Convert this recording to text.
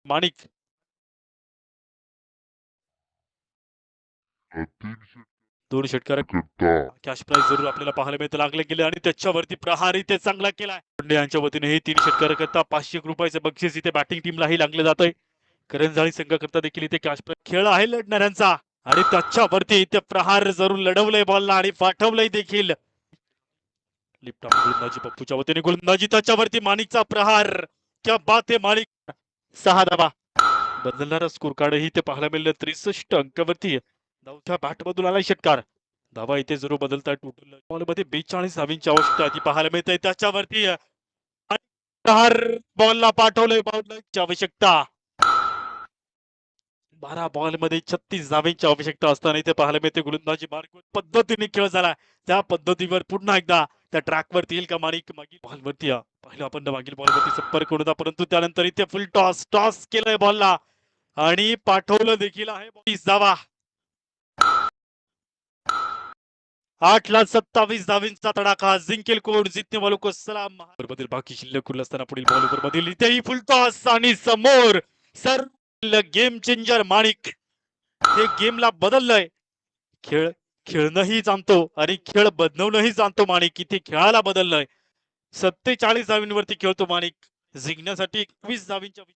माणिक दोन षटकार cash price जरूर आपल्याला पाहायला मिळतं लागले गेले आणि त्याच्यावरती प्रहार इथे चांगला केलाय. पांडे यांच्या वतीने हे 3 षटकार करता 500 रुपयाचे बक्षीस इथे बॅटिंग टीमलाही लागले जात आहे. करंजाळी संघाकरता देखील इथे कॅश प्राइज खेळ आहे लढणाऱ्यांचा आणि त्याच्यावरती इथे प्रहार जरूर लढवलंय बॉलला आणि पाठवलंय देखील. लिफ्ट गोलंदाजी पप्पूच्या वतीने गोलंदाजी त्याच्यावरती माणिकचा प्रहार. क्या बात आहे माणिक. 6 धावा बदलणारा स्कोर कार्ड ही ते पाहायला मिळालं 63 अंकावरती. नवथ्या बॅट मधून आलाय षटकार. धावा इथे जरूर बदलताय. टोटल बॉल मध्ये 42 धावींची आवश्यकता ती पाहायला मिळते. त्याच्यावरती प्रहार बॉलला पाठवलंय बॉलची आवश्यकता. 12 बॉल मध्ये 36 धावेंची आवश्यकता असताना इथे पाहायला मिळते गोलंदाजी मार्ग पद्धतीने खेळ झाला. त्या पद्धतीवर पुन्हा एकदा त्या ट्रॅकवरती येईल का माणिक. मागील बॉलवरती पाहिलं आपण मागील बॉलवरती संपर्क होता परंतु त्यानंतर इथे फुल टॉस केलंय बॉलला आणि पाठवलं देखील आहे. 20 धावा 8 ला 27 धावींचा तडाखा. जिंकेल कोण जितने वालों को सलाम. बरोबर बाकी शिल्लक उरलं असताना पुढील बॉल मधील इथेही फुल टॉस आणि समोर सर गेम चेंजर माणिक. ते गेमला बदललंय. खेळ खेळणंही जाणतो आणि खेळ बदलवणंही जाणतो माणिक. इथे खेळाला बदललंय. 47 धावींवरती खेळतो माणिक. जिंकण्यासाठी 21 धावींच्या